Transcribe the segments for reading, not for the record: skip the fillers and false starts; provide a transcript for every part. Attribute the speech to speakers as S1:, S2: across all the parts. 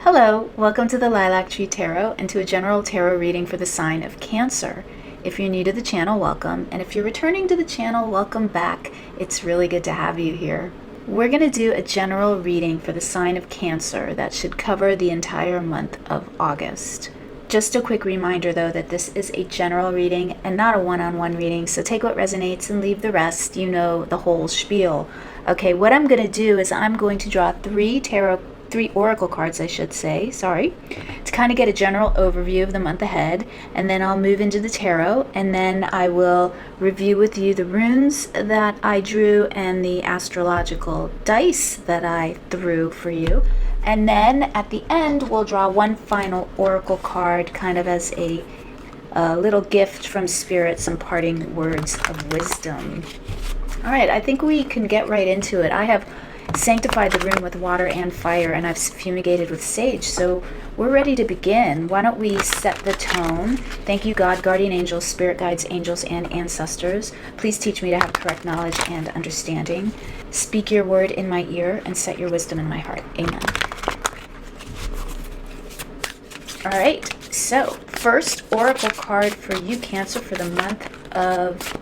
S1: Hello, welcome to the Lilac Tree Tarot and to a general tarot reading for the sign of Cancer. If you're new to the channel, welcome, and if you're returning to the channel, welcome back. It's really good to have you here. We're going to do a general reading for the sign of Cancer that should cover the entire month of August. Just a quick reminder though that this is a general reading and not a one-on-one reading, so take what resonates and leave the rest. You know the whole spiel. Okay, what I'm going to do is I'm going to draw three oracle cards, I should say, to kind of get a general overview of the month ahead, and then I'll move into the tarot, and then I will review with you the runes that I drew and the astrological dice that I threw for you. And then at the end, we'll draw one final oracle card, kind of as a little gift from Spirit, some parting words of wisdom. All right, I think we can get right into it. I have sanctified the room with water and fire, and I've fumigated with sage, so we're ready to begin. Why don't we set the tone? Thank you, God, guardian angels, spirit guides, angels, and ancestors. Please teach me to have correct knowledge and understanding. Speak your word in my ear and set your wisdom in my heart. Amen. All right, so first oracle card for you, Cancer, for the month of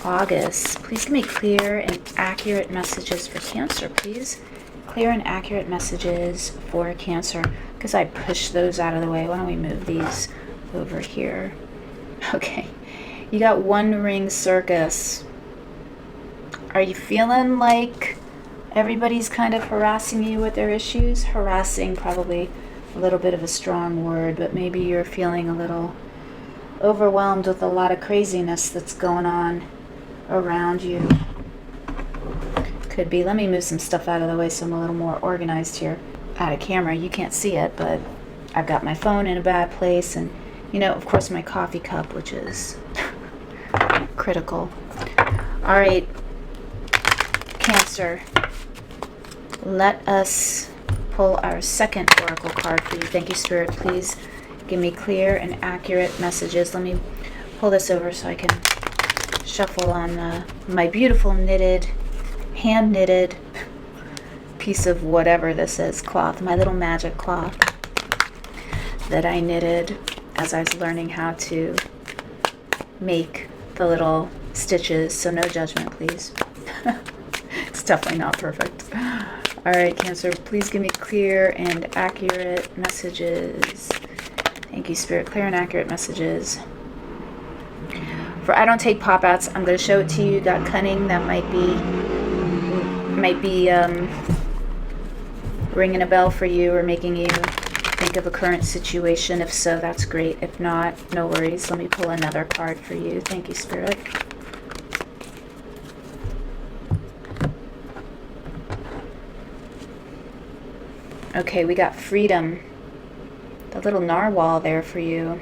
S1: August. Please give me clear and accurate messages for Cancer, please. Clear and accurate messages for Cancer, because I pushed those out of the way. Why don't we move these over here? Okay, you got One Ring Circus. Are you feeling like everybody's kind of harassing you with their issues? Harassing, probably a little bit of a strong word, but maybe you're feeling a little overwhelmed with a lot of craziness that's going on around you. Could be. Let me move some stuff out of the way so I'm a little more organized here. Out of camera, you can't see it, but I've got my phone in a bad place, and you know, of course, my coffee cup, which is critical. All right, Cancer, let us pull our second oracle card for you. Thank you, Spirit. Please give me clear and accurate messages. Let me pull this over so I can shuffle on my beautiful hand knitted piece of whatever this is, cloth, my little magic cloth that I knitted as I was learning how to make the little stitches, so no judgment, please. It's definitely not perfect. All right, Cancer, please give me clear and accurate messages. Thank you, Spirit. Clear and accurate messages. For I don't take pop-outs, I'm going to show it to you. You got cunning. That might be ringing a bell for you or making you think of a current situation. If so, that's great. If not, no worries. Let me pull another card for you. Thank you, Spirit. Okay, we got freedom. The little narwhal there for you.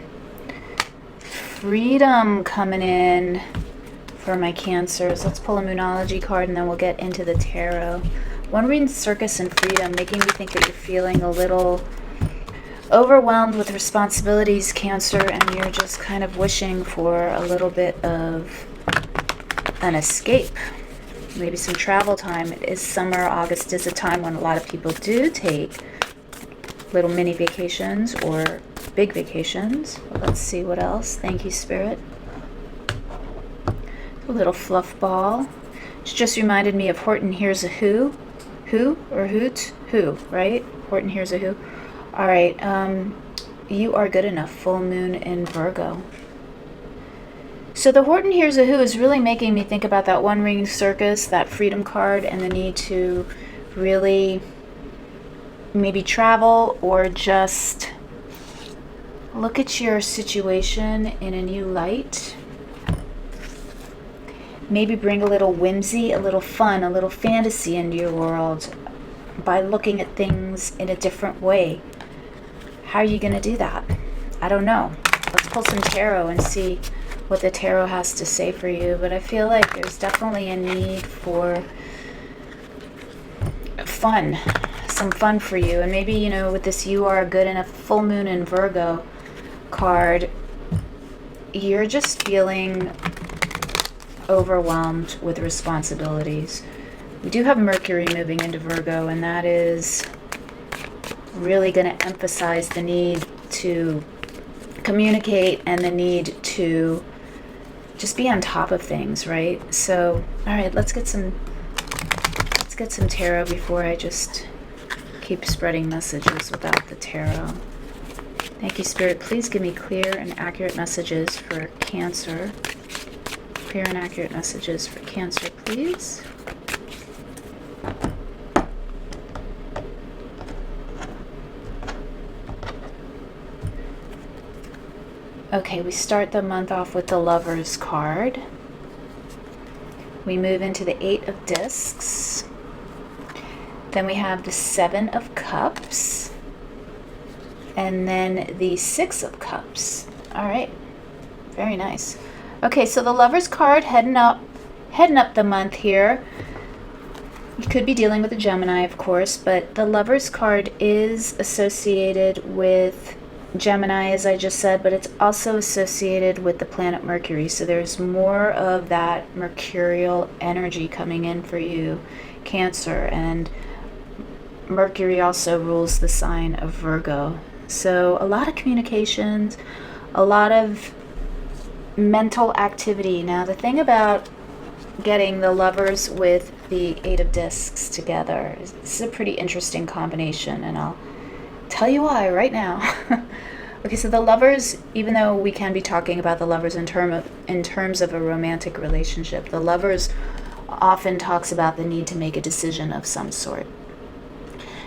S1: Freedom coming in for my Cancers. Let's pull a Moonology card and then we'll get into the tarot. One Ring Circus and freedom, making me think that you're feeling a little overwhelmed with responsibilities, Cancer, and you're just kind of wishing for a little bit of an escape. Maybe some travel time. It is summer. August is a time when a lot of people do take little mini vacations or big vacations. Let's see what else. Thank you, Spirit. A little fluff ball. It's just reminded me of Horton Hears a Who. Who or Hoot? Who, right? Horton Hears a Who. All right. You are good enough. Full moon in Virgo. So the Horton Hears a Who is really making me think about that One Ring Circus, that freedom card, and the need to really maybe travel or just look at your situation in a new light. Maybe bring a little whimsy, a little fun, a little fantasy into your world by looking at things in a different way. How are you going to do that? I don't know. Let's pull some tarot and see what the tarot has to say for you. But I feel like there's definitely a need for fun, some fun for you. And maybe, you know, with this You Are Good Enough full moon in Virgo card, you're just feeling overwhelmed with responsibilities. We do have Mercury moving into Virgo, and that is really going to emphasize the need to communicate and the need to just be on top of things, right? So, all right, let's get some tarot before I just keep spreading messages without the tarot. Thank you, Spirit. Please give me clear and accurate messages for Cancer. Clear and accurate messages for Cancer, please. Okay, we start the month off with the Lovers card. We move into the Eight of Discs. Then we have the Seven of Cups. And then the Six of Cups. All right, very nice. Okay, so the Lovers card heading up the month here. You could be dealing with a Gemini, of course, but the Lovers card is associated with Gemini, as I just said, but it's also associated with the planet Mercury. So there's more of that mercurial energy coming in for you, Cancer. And Mercury also rules the sign of Virgo. So a lot of communications, a lot of mental activity. Now, the thing about getting the Lovers with the Eight of Discs together, this is a pretty interesting combination, and I'll tell you why right now. Okay, so the Lovers, even though we can be talking about the Lovers in terms of a romantic relationship, the Lovers often talks about the need to make a decision of some sort.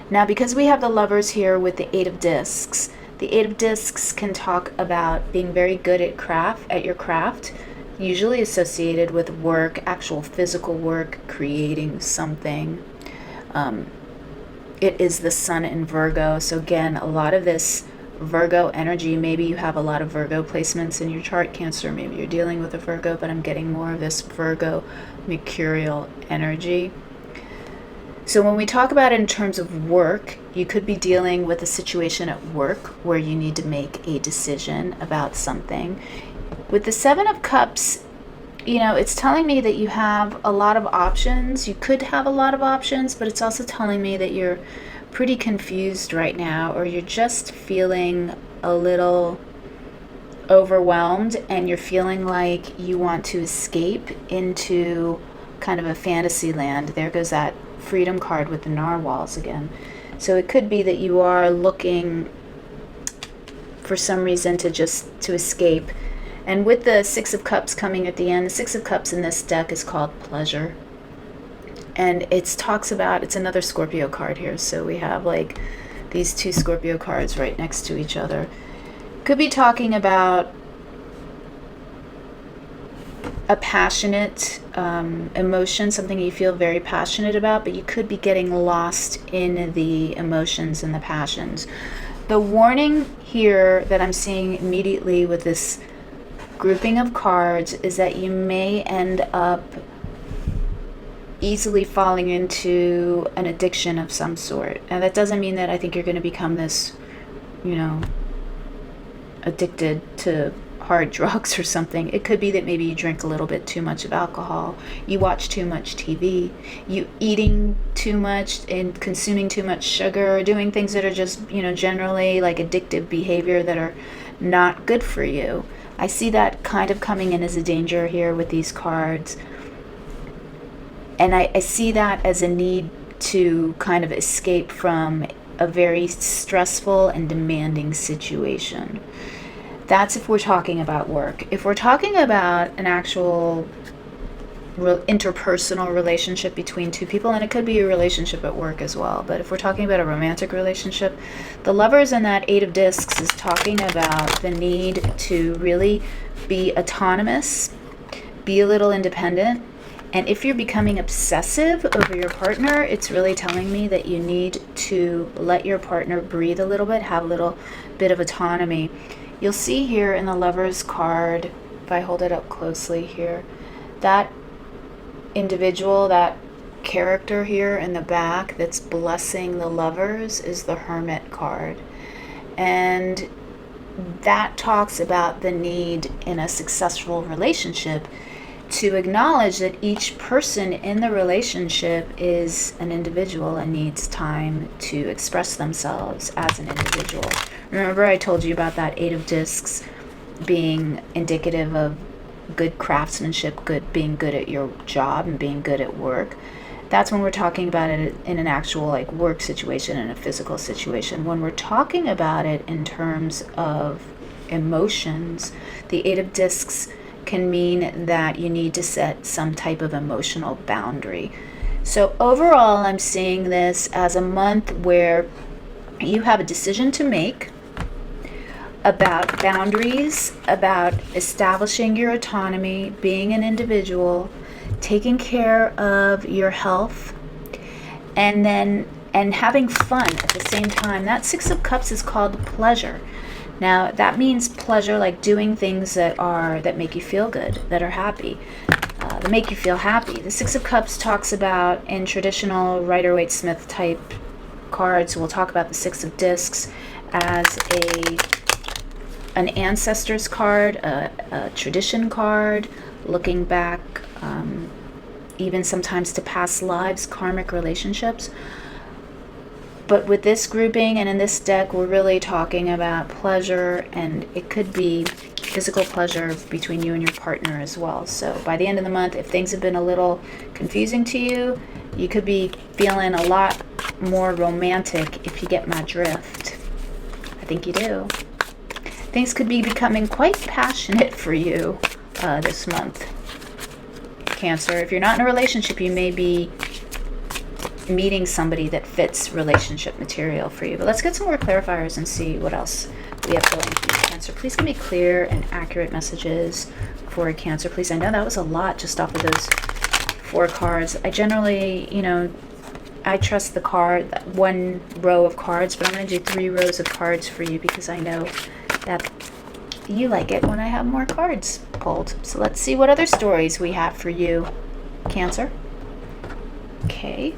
S1: Now, because we have the Lovers here with the Eight of Discs, the Eight of Discs can talk about being very good at your craft, usually associated with work, actual physical work, creating something. It is the Sun in Virgo, so again, a lot of this Virgo energy. Maybe you have a lot of Virgo placements in your chart, Cancer. Maybe you're dealing with a Virgo, but I'm getting more of this Virgo mercurial energy. So when we talk about it in terms of work, you could be dealing with a situation at work where you need to make a decision about something. With the Seven of Cups, you know, it's telling me that you have a lot of options. You could have a lot of options, but it's also telling me that you're pretty confused right now, or you're just feeling a little overwhelmed and you're feeling like you want to escape into kind of a fantasy land. There goes that Freedom card with the narwhals again. So it could be that you are looking for some reason to escape. And with the Six of Cups coming at the end, the Six of Cups in this deck is called Pleasure. And it talks about, it's another Scorpio card here. So we have like these two Scorpio cards right next to each other. Could be talking about a passionate emotion, something you feel very passionate about, but you could be getting lost in the emotions and the passions. The warning here that I'm seeing immediately with this grouping of cards is that you may end up easily falling into an addiction of some sort. And that doesn't mean that I think you're going to become this, you know, addicted to hard drugs or something. It could be that maybe you drink a little bit too much of alcohol, you watch too much TV, you eating too much and consuming too much sugar, doing things that are just, you know, generally like addictive behavior that are not good for you. I see that kind of coming in as a danger here with these cards. And I see that as a need to kind of escape from a very stressful and demanding situation. That's if we're talking about work. If we're talking about an actual interpersonal relationship between two people, and it could be a relationship at work as well, but if we're talking about a romantic relationship, the Lovers in that Eight of Discs is talking about the need to really be autonomous, be a little independent. And if you're becoming obsessive over your partner, it's really telling me that you need to let your partner breathe a little bit, have a little bit of autonomy. You'll see here in the Lovers card, if I hold it up closely here, that individual, that character here in the back that's blessing the Lovers is the Hermit card. And that talks about the need in a successful relationship to acknowledge that each person in the relationship is an individual and needs time to express themselves as an individual. Remember I told you about that Eight of Discs being indicative of good craftsmanship, being good at your job and being good at work. That's when we're talking about it in an actual like work situation, in a physical situation. When we're talking about it in terms of emotions, the Eight of Discs can mean that you need to set some type of emotional boundary. So overall, I'm seeing this as a month where you have a decision to make about boundaries, about establishing your autonomy, being an individual, taking care of your health, and having fun at the same time. That Six of Cups is called pleasure. Now that means pleasure, like doing things that make you feel good, that are happy, that make you feel happy. The Six of Cups talks about, in traditional Rider-Waite-Smith type cards, we'll talk about the Six of Discs as an ancestors card, a tradition card, looking back, even sometimes to past lives, karmic relationships. But with this grouping and in this deck, we're really talking about pleasure, and it could be physical pleasure between you and your partner as well. So by the end of the month, if things have been a little confusing to you, you could be feeling a lot more romantic, if you get my drift. I think you do. Things could be becoming quite passionate for you this month, Cancer. If you're not in a relationship, you may be meeting somebody that fits relationship material for you. But let's get some more clarifiers and see what else we have going for you, Cancer. Please give me clear and accurate messages for Cancer, please. I know that was a lot just off of those 4 cards. I generally, I trust the card, one row of cards, but I'm going to do 3 rows of cards for you because I know that you like it when I have more cards pulled. So let's see what other stories we have for you, Cancer. Okay.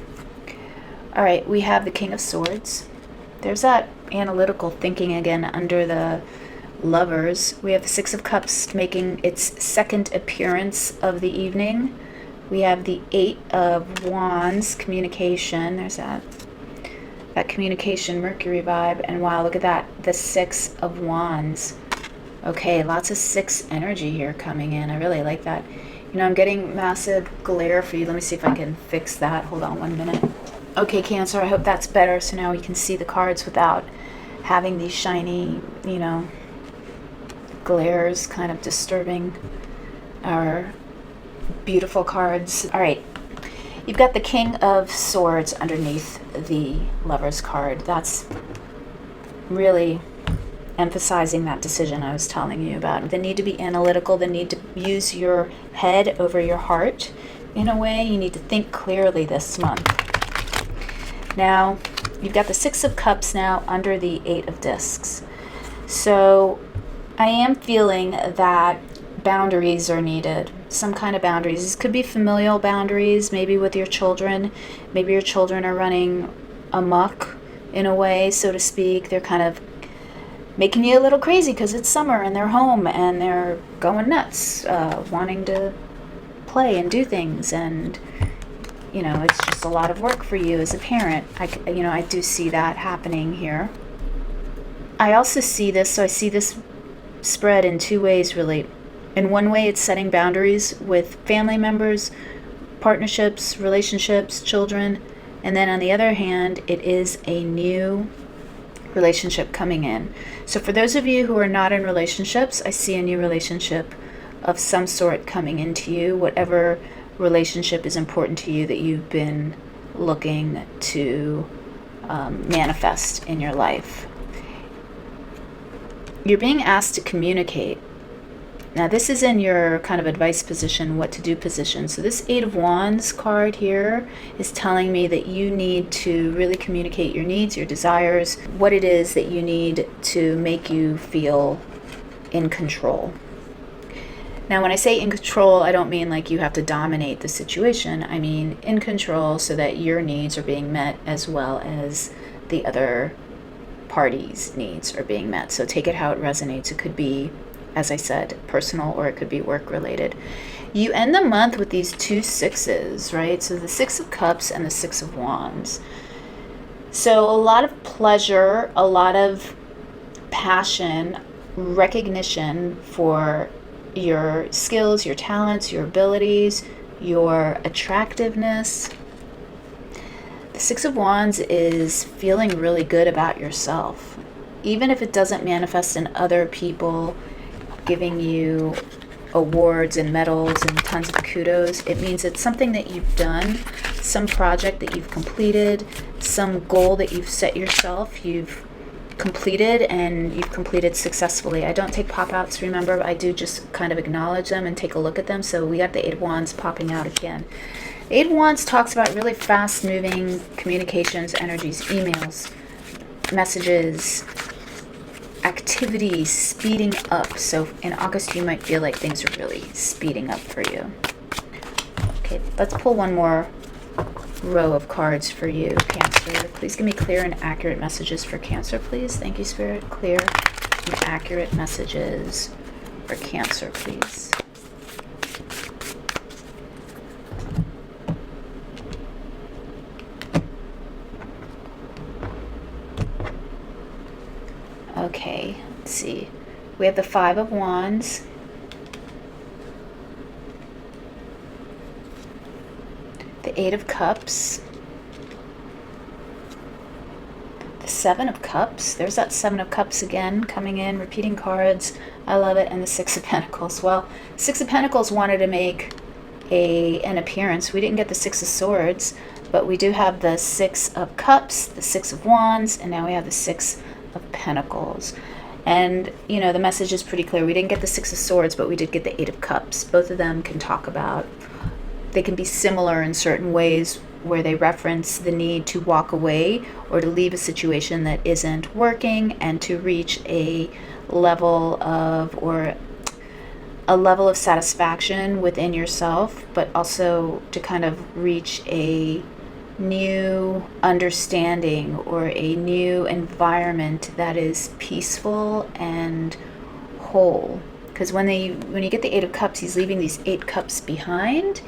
S1: All right, we have the King of Swords. There's that analytical thinking again under the Lovers. We have the Six of Cups making its second appearance of the evening. We have the Eight of Wands, communication. There's that communication Mercury vibe. And wow, look at that, the Six of Wands. Okay, lots of 6 energy here coming in. I really like that. I'm getting massive glare for you. Let me see if I can fix that. Hold on 1 minute. Okay, Cancer, I hope that's better. So now we can see the cards without having these shiny, glares kind of disturbing our beautiful cards. All right, you've got the King of Swords underneath the Lover's card. That's really emphasizing that decision I was telling you about. The need to be analytical, the need to use your head over your heart. In a way, you need to think clearly this month. Now, you've got the Six of Cups now under the Eight of Discs. So I am feeling that boundaries are needed, some kind of boundaries. This could be familial boundaries, maybe with your children. Maybe your children are running amok in a way, so to speak. They're kind of making you a little crazy because it's summer and they're home and they're going nuts, wanting to play and do things, and it's just a lot of work for you as a parent. I do see that happening here. I also see this, so I see this spread in 2 ways, really. In one way, it's setting boundaries with family members, partnerships, relationships, children. And then on the other hand, it is a new relationship coming in. So for those of you who are not in relationships, I see a new relationship of some sort coming into you, whatever relationship is important to you that you've been looking to manifest in your life. You're being asked to communicate. Now this is in your kind of advice position, what to do position. So this Eight of Wands card here is telling me that you need to really communicate your needs, your desires, what it is that you need to make you feel in control. Now, when I say in control, I don't mean like you have to dominate the situation. I mean in control so that your needs are being met as well as the other party's needs are being met. So take it how it resonates. It could be, as I said, personal, or it could be work related. You end the month with these 2 sixes, right? So the 6 of Cups and the 6 of Wands. So a lot of pleasure, a lot of passion, recognition for your skills, your talents, your abilities, your attractiveness. The 6 of Wands is feeling really good about yourself. Even if it doesn't manifest in other people giving you awards and medals and tons of kudos, it means it's something that you've done, some project that you've completed, some goal that you've set yourself, you've completed, and you've completed successfully. I don't take pop-outs, remember, I do just kind of acknowledge them and take a look at them. So we got the 8 of Wands popping out again. 8 of Wands talks about really fast-moving communications, energies, emails, messages, activities, speeding up. So in August, you might feel like things are really speeding up for you. Okay, let's pull one more row of cards for you, Cancer. Please give me clear and accurate messages for Cancer, please. Thank you, Spirit. Clear and accurate messages for Cancer, please. Okay, let's see. We have the 5 of Wands, the 8 of Cups, the 7 of Cups. There's that 7 of Cups again, coming in, repeating cards. I love it. And the 6 of Pentacles. Well, 6 of Pentacles wanted to make an appearance. We didn't get the 6 of Swords, but we do have the 6 of Cups, the 6 of Wands, and now we have the 6 of Pentacles. And, you know, the message is pretty clear. We didn't get the 6 of Swords, but we did get the 8 of Cups. Both of them can talk about, they can be similar in certain ways where they reference the need to walk away or to leave a situation that isn't working and to reach a level of, or a level of satisfaction within yourself, but also to kind of reach a new understanding or a new environment that is peaceful and whole. Because when you get the 8 of Cups, he's leaving these 8 cups behind,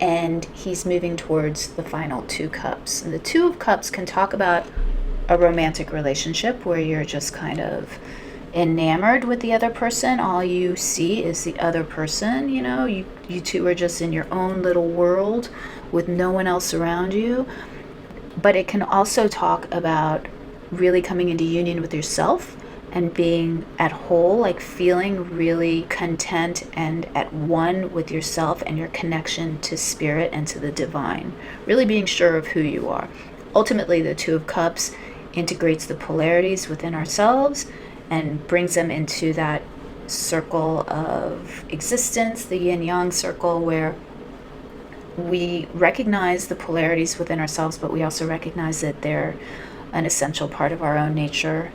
S1: and he's moving towards the final 2 cups. And the 2 of Cups can talk about a romantic relationship where you're just kind of enamored with the other person. All you see is the other person. You know, you two are just in your own little world with no one else around you. But it can also talk about really coming into union with yourself and being at whole, like feeling really content and at one with yourself and your connection to spirit and to the divine, really being sure of who you are. Ultimately, the 2 of Cups integrates the polarities within ourselves and brings them into that circle of existence, the yin-yang circle, where we recognize the polarities within ourselves, but we also recognize that they're an essential part of our own nature.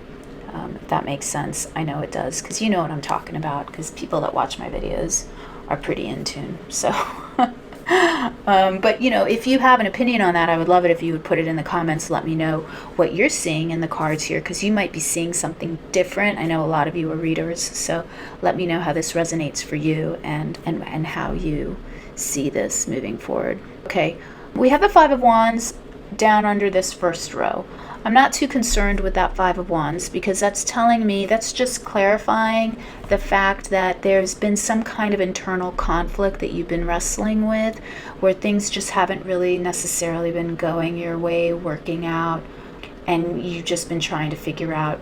S1: If that makes sense. I know it does, because you know what I'm talking about, because people that watch my videos are pretty in tune. So, but you know, if you have an opinion on that, I would love it if you would put it in the comments. Let me know what you're seeing in the cards here, because you might be seeing something different. I know a lot of you are readers, so let me know how this resonates for you and how you see this moving forward. Okay, we have the 5 of Wands down under this first row. I'm not too concerned with that 5 of Wands, because that's telling me, that's just clarifying the fact that there's been some kind of internal conflict that you've been wrestling with, where things just haven't really necessarily been going your way, working out, and you've just been trying to figure out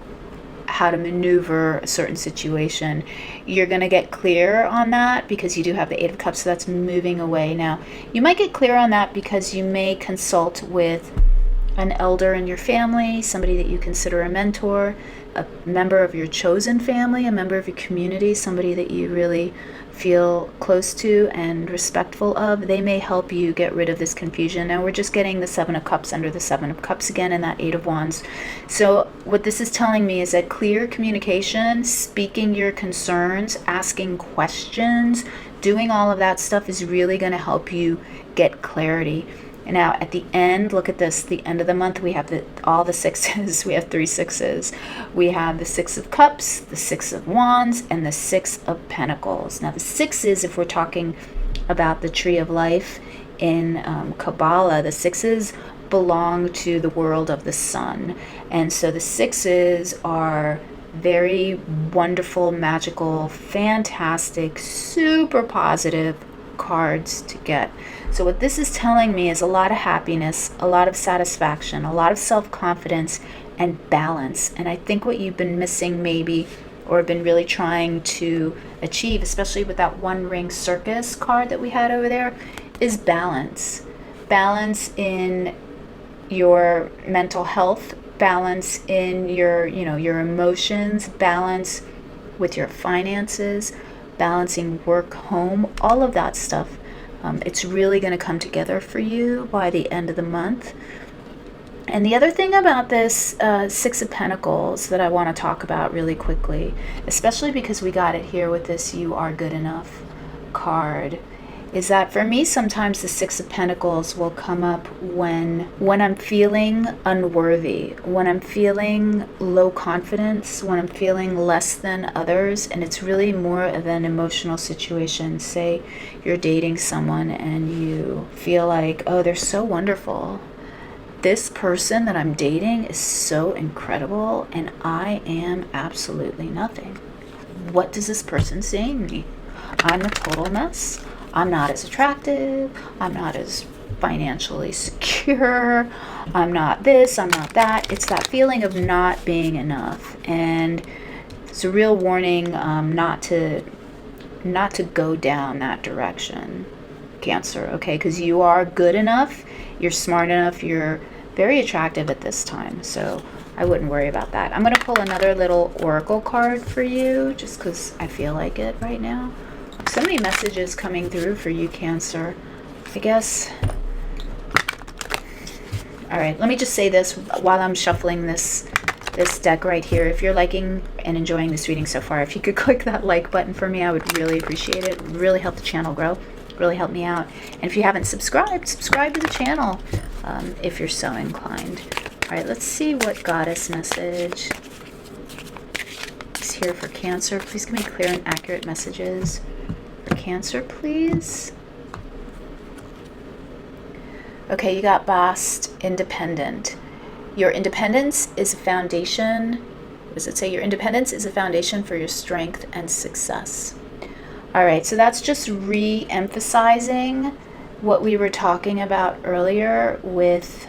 S1: how to maneuver a certain situation. You're going to get clear on that because you do have the 8 of Cups, so that's moving away. Now, you might get clear on that because you may consult with an elder in your family, somebody that you consider a mentor, a member of your chosen family, a member of your community, somebody that you really feel close to and respectful of. They may help you get rid of this confusion. Now we're just getting the 7 of Cups under the 7 of Cups again, and that 8 of Wands. So what this is telling me is that clear communication, speaking your concerns, asking questions, doing all of that stuff is really going to help you get clarity. And now at the end, look at this, the end of the month, we have all the 6s. We have 3 6s. We have the 6 of Cups, the 6 of Wands, and the 6 of Pentacles. Now the 6s, if we're talking about the tree of life in Kabbalah, the sixes belong to the world of the sun. And so the sixes are very wonderful, magical, fantastic, super positive cards to get. So what this is telling me is a lot of happiness, a lot of satisfaction, a lot of self-confidence, and balance. And I think what you've been missing maybe, or been really trying to achieve, especially with that one ring circus card that we had over there, is balance. Balance in your mental health, balance in your, your emotions, balance with your finances, balancing work, home, all of that stuff. It's really going to come together for you by the end of the month. And the other thing about this Six of Pentacles that I want to talk about really quickly, especially because we got it here with this You Are Good Enough card, is that for me sometimes the Six of Pentacles will come up when I'm feeling unworthy, when I'm feeling low confidence, when I'm feeling less than others, and it's really more of an emotional situation. Say you're dating someone and you feel like, oh, they're so wonderful. This person that I'm dating is so incredible and I am absolutely nothing. What does this person say in me? I'm a total mess. I'm not as attractive. I'm not as financially secure. I'm not this, I'm not that. It's that feeling of not being enough. And it's a real warning not to go down that direction, Cancer, okay? Because you are good enough, you're smart enough, you're very attractive at this time. So I wouldn't worry about that. I'm going to pull another little oracle card for you just because I feel like it right now. So many messages coming through for you, Cancer. I guess. All right, let me just say this while I'm shuffling this deck right here. If you're liking and enjoying this reading so far, if you could click that like button for me, I would really appreciate it. It would really help the channel grow, really help me out. And if you haven't subscribed, subscribe to the channel if you're so inclined. All right, let's see what goddess message is here for Cancer. Please give me clear and accurate messages for Cancer, please. Okay, you got Bast, independent. Your independence is a foundation. What does it say? Your independence is a foundation for your strength and success. All right, so that's just re-emphasizing what we were talking about earlier with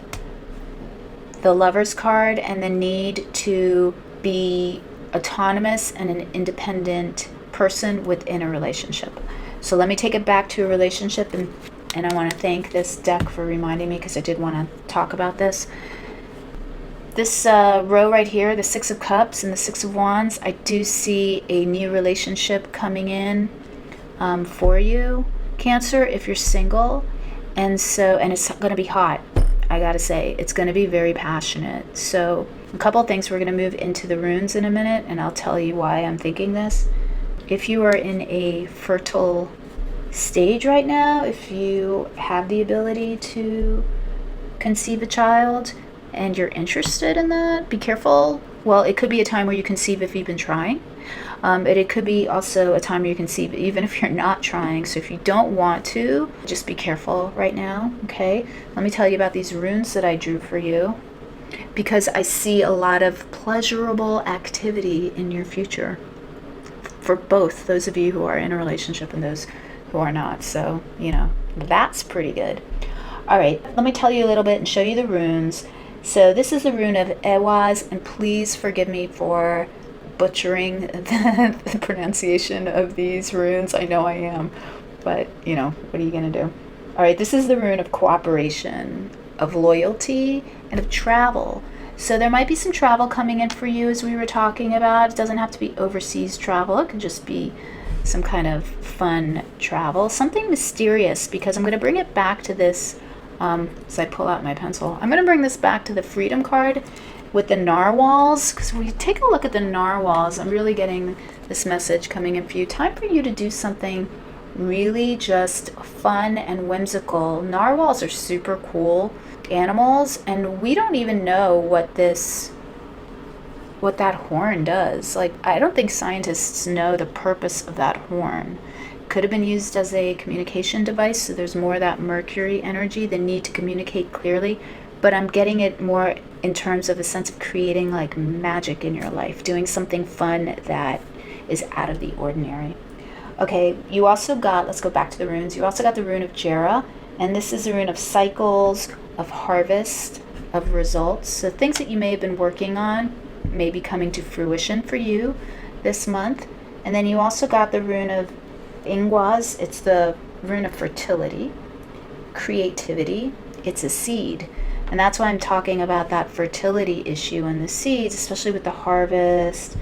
S1: the Lover's card and the need to be autonomous and an independent person within a relationship. So let me take it back to a relationship, and I want to thank this deck for reminding me, because I did want to talk about this. This row right here, the Six of Cups and the Six of Wands, I do see a new relationship coming in for you, Cancer, if you're single. And it's going to be hot. I gotta say, it's going to be very passionate. So a couple of things. We're going to move into the runes in a minute, and I'll tell you why I'm thinking this. If you are in a fertile stage right now, if you have the ability to conceive a child and you're interested in that, be careful. Well, it could be a time where you conceive if you've been trying. It could be also a time where you conceive even if you're not trying. So if you don't want to, just be careful right now, okay? Let me tell you about these runes that I drew for you, because I see a lot of pleasurable activity in your future for both those of you who are in a relationship and those who are not. So, that's pretty good. All right, let me tell you a little bit and show you the runes. So this is the rune of Ewaz, and please forgive me for butchering the pronunciation of these runes. I know I am, but what are you gonna do? All right, this is the rune of cooperation, of loyalty, and of travel. So there might be some travel coming in for you, as we were talking about. It doesn't have to be overseas travel. It can just be some kind of fun travel, something mysterious, because I'm going to bring it back to this as I pull out my pencil. I'm going to bring this back to the Freedom card with the narwhals, because when you take a look at the narwhals, I'm really getting this message coming in for you. Time for you to do something really just fun and whimsical. Narwhals are super cool animals, and we don't even know what that horn does. Like, I don't think scientists know the purpose of that horn. could have been used as a communication device, so there's more of that Mercury energy, the need to communicate clearly, but I'm getting it more in terms of a sense of creating like magic in your life, doing something fun that is out of the ordinary. Okay, you also got, let's go back to the runes, you also got the rune of Jera, and this is a rune of cycles, of harvest, of results. So things that you may have been working on may be coming to fruition for you this month. And then you also got the rune of Ingwaz. It's the rune of fertility, creativity. It's a seed. And that's why I'm talking about that fertility issue and the seeds, especially with the harvest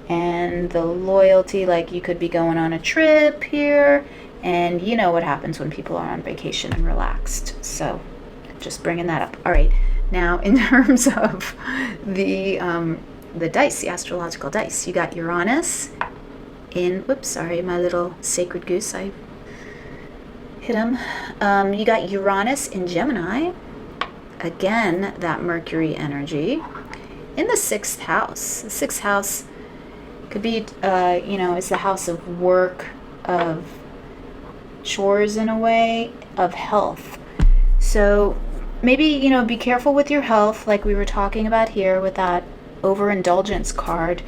S1: and the loyalty. Like you could be going on a trip here, and you know what happens when people are on vacation and relaxed. So just bringing that up. All right. Now, in terms of the dice, the astrological dice, you got Uranus in, whoops, sorry, my little sacred goose, I hit him. You got Uranus in Gemini. Again, that Mercury energy in the 6th house. The 6th house could be, is the house of work, of chores in a way, of health. So maybe, be careful with your health, like we were talking about here with that overindulgence card.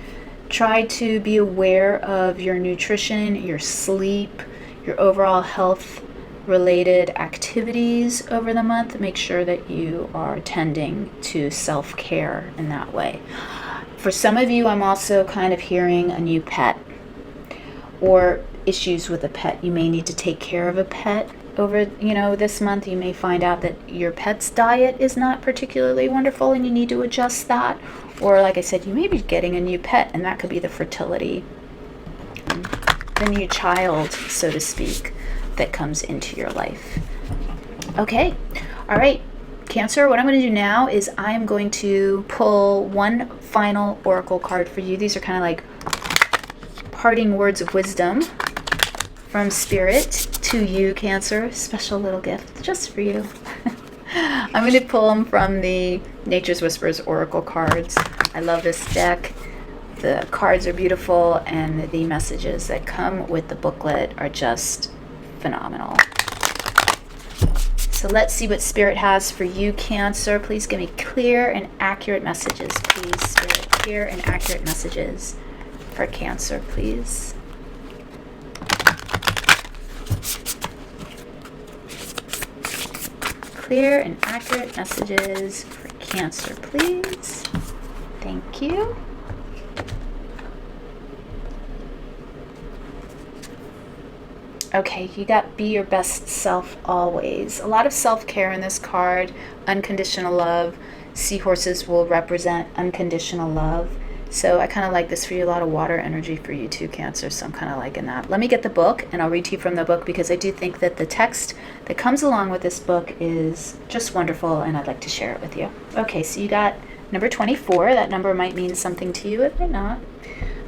S1: Try to be aware of your nutrition, your sleep, your overall health related activities over the month. Make sure that you are tending to self-care in that way. For some of you, I'm also kind of hearing a new pet or issues with a pet. You may need to take care of a pet over, this month. You may find out that your pet's diet is not particularly wonderful and you need to adjust that. Or like I said, you may be getting a new pet, and that could be the fertility, the new child, so to speak, that comes into your life. Okay. All right. Cancer, what I'm going to do now is I'm going to pull one final oracle card for you. These are kind of like parting words of wisdom from Spirit to you, Cancer. Special little gift just for you. I'm going to pull them from the Nature's Whispers oracle cards. I love this deck. The cards are beautiful, and the messages that come with the booklet are just phenomenal. So let's see what Spirit has for you, Cancer. Please give me clear and accurate messages, please, Spirit. Clear and accurate messages for Cancer, please. Clear and accurate messages for Cancer, please. Thank you. Okay, you got be your best self always. A lot of self-care in this card. Unconditional love. Seahorses will represent unconditional love. So I kind of like this for you. A lot of water energy for you too, Cancer. So I'm kind of liking that. Let me get the book and I'll read to you from the book, because I do think that the text that comes along with this book is just wonderful, and I'd like to share it with you. Okay, so you got number 24. That number might mean something to you, it might not.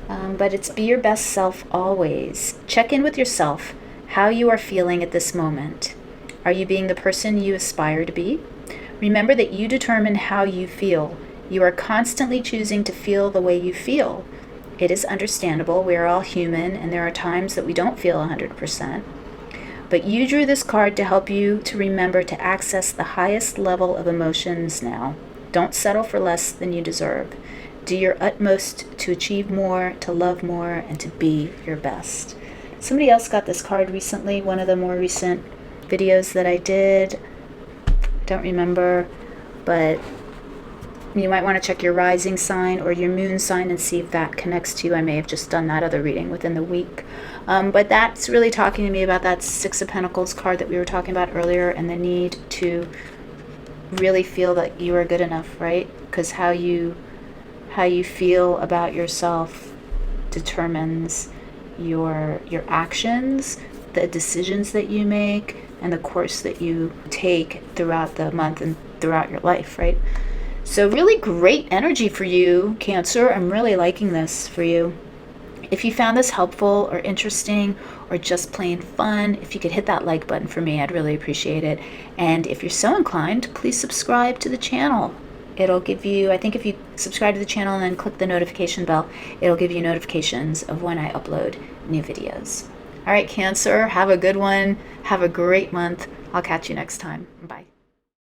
S1: But it's be your best self always. Check in with yourself, how you are feeling at this moment. Are you being the person you aspire to be? Remember that you determine how you feel. You are constantly choosing to feel the way you feel. It is understandable. We are all human, and there are times that we don't feel 100%. But you drew this card to help you to remember to access the highest level of emotions now. Don't settle for less than you deserve. Do your utmost to achieve more, to love more, and to be your best. Somebody else got this card recently, one of the more recent videos that I did. Don't remember, but you might want to check your rising sign or your moon sign and see if that connects to you. I may have just done that other reading within the week. But that's really talking to me about that Six of Pentacles card that we were talking about earlier, and the need to really feel that you are good enough, right? Because how you feel about yourself determines your actions, the decisions that you make, and the course that you take throughout the month and throughout your life, right? So really great energy for you, Cancer. I'm really liking this for you. If you found this helpful or interesting or just plain fun, if you could hit that like button for me, I'd really appreciate it. And if you're so inclined, please subscribe to the channel. It'll give you, I think if you subscribe to the channel and then click the notification bell, it'll give you notifications of when I upload new videos. All right, Cancer, have a good one. Have a great month. I'll catch you next time. Bye.